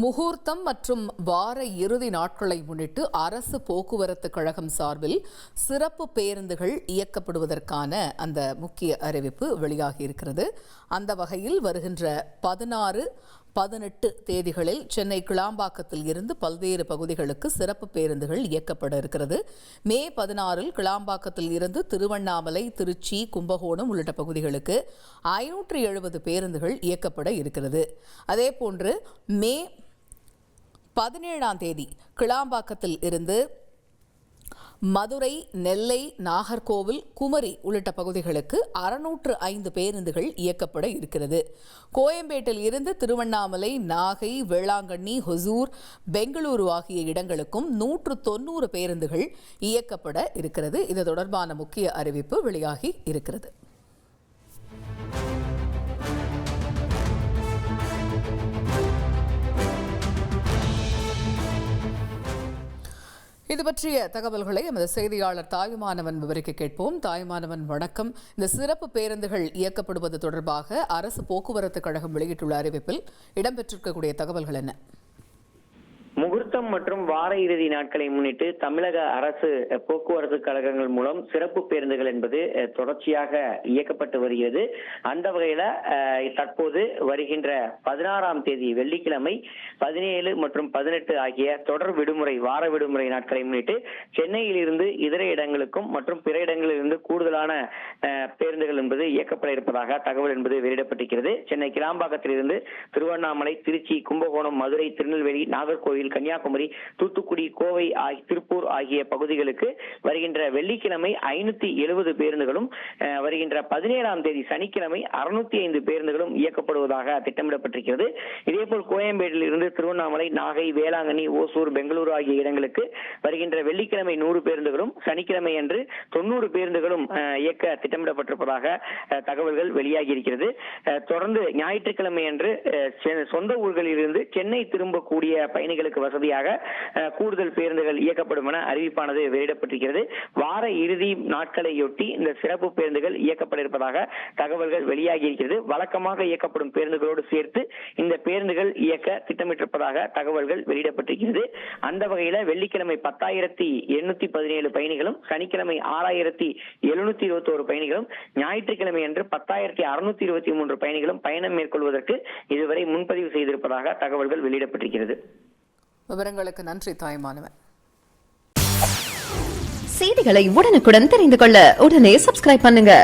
முகூர்த்தம் மற்றும் வார இறுதி நாட்களை முன்னிட்டு அரசு போக்குவரத்து கழகம் சார்பில் சிறப்பு பேருந்துகள் இயக்கப்படுவதற்கான அந்த முக்கிய அறிவிப்பு வெளியாகியிருக்கிறது. அந்த வகையில் வருகின்ற 16, 18 தேதிகளில் சென்னை கிளாம்பாக்கத்தில் இருந்து பல்வேறு பகுதிகளுக்கு சிறப்பு பேருந்துகள் இயக்கப்பட இருக்கிறது. மே 16 கிளாம்பாக்கத்தில் இருந்து திருவண்ணாமலை, திருச்சி, கும்பகோணம் உள்ளிட்ட பகுதிகளுக்கு 570 பேருந்துகள் இயக்கப்பட இருக்கிறது. அதேபோன்று மே 17ஆம் தேதி கிளாம்பாக்கத்தில் இருந்து மதுரை, நெல்லை, நாகர்கோவில், குமரி உள்ளிட்ட பகுதிகளுக்கு 605 பேருந்துகள் இயக்கப்பட இருக்கிறது. கோயம்பேட்டில் இருந்து திருவண்ணாமலை, நாகை, வேளாங்கண்ணி, ஹொசூர், பெங்களூரு ஆகிய இடங்களுக்கும் 190 பேருந்துகள் இயக்கப்பட இருக்கிறது. இது தொடர்பான முக்கிய அறிவிப்பு வெளியாகி இருக்கிறது. இது பற்றிய தகவல்களை எமது செய்தியாளர் தாயுமானவன் விவரிக்க கேட்போம். தாயுமானவன், வணக்கம். இந்த சிறப்பு பேருந்துகள் இயக்கப்படுவது தொடர்பாக அரசு போக்குவரத்து கழகம் வெளியிட்டுள்ள அறிவிப்பில் இடம்பெற்றிருக்கக்கூடிய தகவல்கள் என்ன? முகூர்த்தம் மற்றும் வார இறுதி நாட்களை முன்னிட்டு தமிழக அரசு போக்குவரத்து கழகங்கள் மூலம் சிறப்பு பேருந்துகள் என்பது தொடர்ச்சியாக இயக்கப்பட்டு வருகிறது. அந்த வகையில தற்போது வருகின்ற 16ஆம் தேதி வெள்ளிக்கிழமை 17 மற்றும் 18 ஆகிய தொடர் விடுமுறை, வார விடுமுறை நாட்களை முன்னிட்டு சென்னையில் இருந்து இதர இடங்களுக்கும் மற்றும் பிற இடங்களில் இருந்து கூடுதலான பேருந்துகள் என்பது இயக்கப்பட இருப்பதாக தகவல் என்பது வெளியிடப்பட்டிருக்கிறது. சென்னை கிளாம்பாக்கத்தில் இருந்து திருவண்ணாமலை, திருச்சி, கும்பகோணம், மதுரை, திருநெல்வேலி, நாகர்கோவில், கன்னியாகுமரி, தூத்துக்குடி, கோவை, திருப்பூர் ஆகிய பகுதிகளுக்கு வருகின்ற வெள்ளிக்கிழமை 570 பேருந்துகளும், வருகின்ற 17ஆம் தேதி சனிக்கிழமை 605 பேருந்துகளும் இயக்கப்படுவதாக திட்டமிடப்பட்டிருக்கிறது. இதேபோல் கோயம்பேட்டில் இருந்து திருவண்ணாமலை, நாகை, வேளாங்கண்ணி, ஓசூர், பெங்களூரு ஆகிய இடங்களுக்கு வருகின்ற வெள்ளிக்கிழமை 100 பேருந்துகளும், சனிக்கிழமை அன்று 90 பேருந்துகளும் இயக்க திட்டமிடப்பட்டிருப்பதாக தகவல்கள் வெளியாகி இருக்கிறது. தொடர்ந்து ஞாயிற்றுக்கிழமை அன்று சொந்த ஊர்களில் இருந்து சென்னை திரும்பக்கூடிய பயணிகளுக்கு வசதியாக கூடுதல் பேருந்துகள் இயக்கப்படும் என அறிவிப்பானது வெளியிடப்பட்டிருக்கிறது. வார இறுதி நாட்களையொட்டி இந்த சிறப்பு பேருந்துகள் இயக்கப்பட இருப்பதாக தகவல்கள் வெளியாகி இருக்கிறது. வழக்கமாக இயக்கப்படும் பேருந்துகளோடு சேர்த்து இந்த பேருந்துகள் இயக்க திட்டமிட்டிருப்பதாக தகவல்கள் வெளியிடப்பட்டிருக்கிறது. அந்த வகையில வெள்ளிக்கிழமை 10,817 பயணிகளும், சனிக்கிழமை 6,721 பயணிகளும், ஞாயிற்றுக்கிழமை அன்று 10,623 பயணிகளும் பயணம் மேற்கொள்வதற்கு இதுவரை முன்பதிவு செய்திருப்பதாக தகவல்கள் வெளியிடப்பட்டிருக்கிறது. விவரங்களுக்கு நன்றி தாய்மானவன். செய்திகளை உடனுக்குடன் தெரிந்து கொள்ள உடனே சப்ஸ்கிரைப் பண்ணுங்க.